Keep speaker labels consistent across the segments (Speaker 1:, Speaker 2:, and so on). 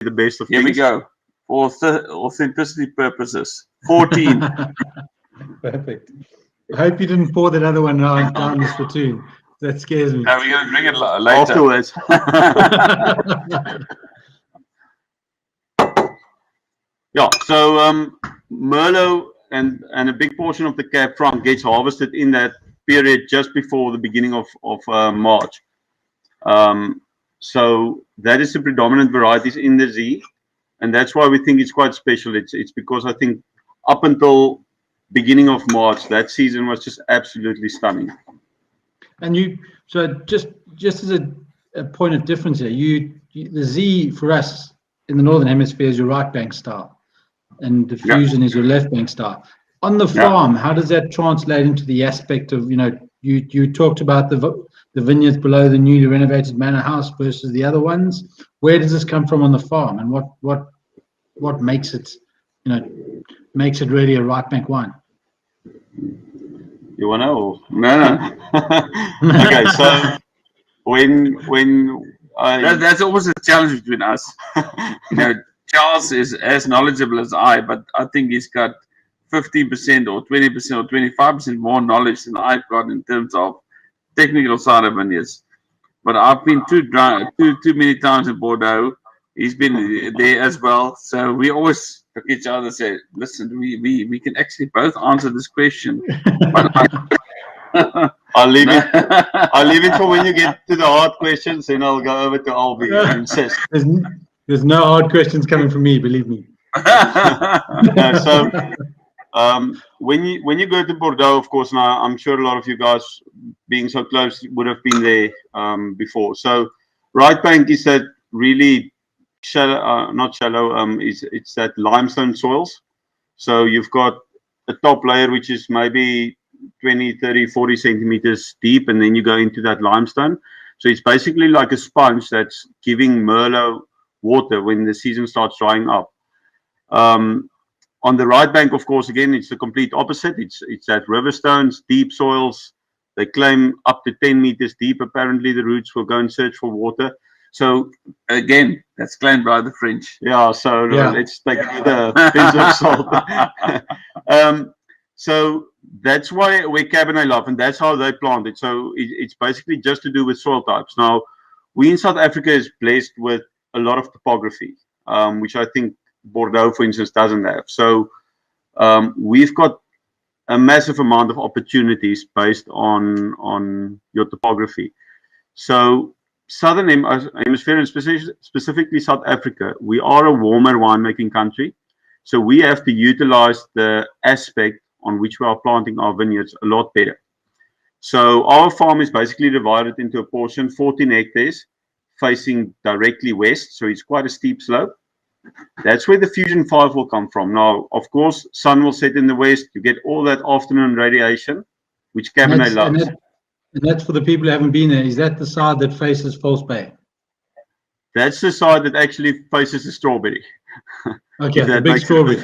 Speaker 1: the best of
Speaker 2: Here we go. For authenticity purposes. 14.
Speaker 3: Perfect. I hope you didn't pour that other one down the spittoon. That scares me.
Speaker 2: Now we're going to drink it later.
Speaker 1: Afterwards. Yeah, so Merlot and a big portion of the Cab Franc gets harvested in that period just before the beginning of March. So that is the predominant varieties in the Z, and that's why we think it's quite special. It's because I think up until beginning of March, that season was just absolutely stunning.
Speaker 3: And so just as a point of difference here, the Z for us in the Northern Hemisphere is your right bank style, and the Fusion is your left bank style. On the farm, how does that translate into the aspect of, you talked about the vineyards below the newly renovated manor house versus the other ones. Where does this come from on the farm, and what makes it, makes it really a right bank wine?
Speaker 1: You want to know? No. Okay, so when
Speaker 2: that's always a challenge between us. Charles is as knowledgeable as I, but I think he's got 50% or 20% or 25% more knowledge than I've got in terms of technical side of vineyards. But I've been too many times in Bordeaux. He's been there as well. So we always look at each other and say, listen, we can actually both answer this question.
Speaker 1: I'll leave it for when you get to the hard questions, and I'll go over to Albie and insist.
Speaker 3: There's no hard questions coming from me, believe me.
Speaker 1: No, so when you go to Bordeaux, of course, now I'm sure a lot of you guys, being so close, would have been there before. So right bank is that really shallow, not shallow. It's that limestone soils. So you've got a top layer which is maybe 20, 30, 40 centimeters deep, and then you go into that limestone. So it's basically like a sponge that's giving Merlot water when the season starts drying up. On the right bank, of course, again, it's the complete opposite. It's that river stones, deep soils. They claim up to 10 meters deep. Apparently, the roots will go and search for water. So
Speaker 2: again, that's claimed by the French.
Speaker 1: Yeah. So let's take it with a pinch of salt. So that's where Cabernet love, and that's how they plant it. So it's basically just to do with soil types. Now, we in South Africa is blessed with a lot of topography, which I think Bordeaux, for instance, doesn't have. So we've got a massive amount of opportunities based on your topography. So Southern Hemisphere, and specifically South Africa, we are a warmer winemaking country. So we have to utilize the aspect on which we are planting our vineyards a lot better. So our farm is basically divided into a portion, 14 hectares, facing directly west. So it's quite a steep slope. That's where the Fusion 5 will come from. Now, of course, sun will set in the west. You get all that afternoon radiation, which Cabernet loves.
Speaker 3: And that's for the people who haven't been there. Is that the side that faces False Bay?
Speaker 1: That's the side that actually faces the strawberry.
Speaker 3: Okay, the big strawberry.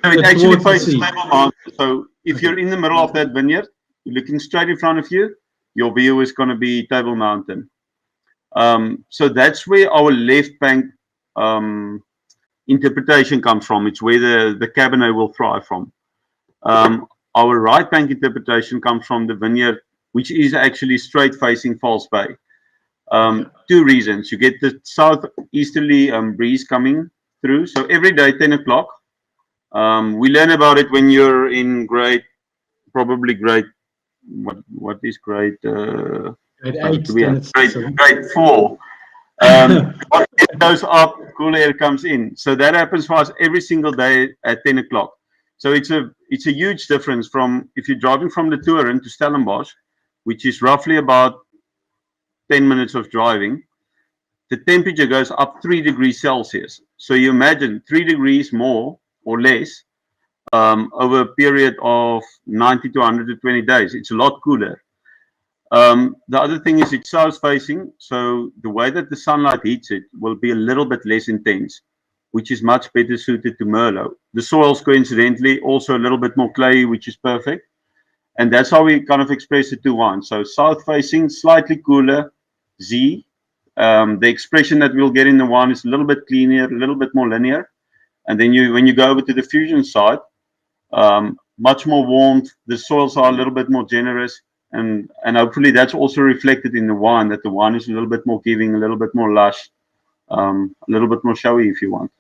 Speaker 1: So it actually faces Table Mountain. So if you're in the middle of that vineyard, you're looking straight in front of you, your view is going to be Table Mountain. So that's where our left bank interpretation comes from. It's where the Cabernet will thrive from. Our right bank interpretation comes from the vineyard, which is actually straight facing False Bay. Two reasons. You get the southeasterly breeze coming through. So every day, 10 o'clock, we learn about it when you're in grade, what is grade?
Speaker 3: Grade 8.
Speaker 1: Grade 4. It goes up, cool air comes in. So that happens for us every single day at 10 o'clock. So it's a huge difference from if you're driving from the Toren to Stellenbosch, which is roughly about 10 minutes of driving. The temperature goes up 3 degrees Celsius. So you imagine 3 degrees more or less over a period of 90 to 120 days. It's a lot cooler. The other thing is it's south facing, so the way that the sunlight heats it will be a little bit less intense, which is much better suited to Merlot. The soils, coincidentally, also a little bit more clayey, which is perfect. And that's how we kind of express the two wines. So south facing, slightly cooler Z, the expression that we'll get in the wine is a little bit cleaner, a little bit more linear. And then when you go over to the fusion side, much more warmth. The soils are a little bit more generous, and hopefully that's also reflected in the wine. That the wine is a little bit more giving, a little bit more lush, a little bit more showy, if you want.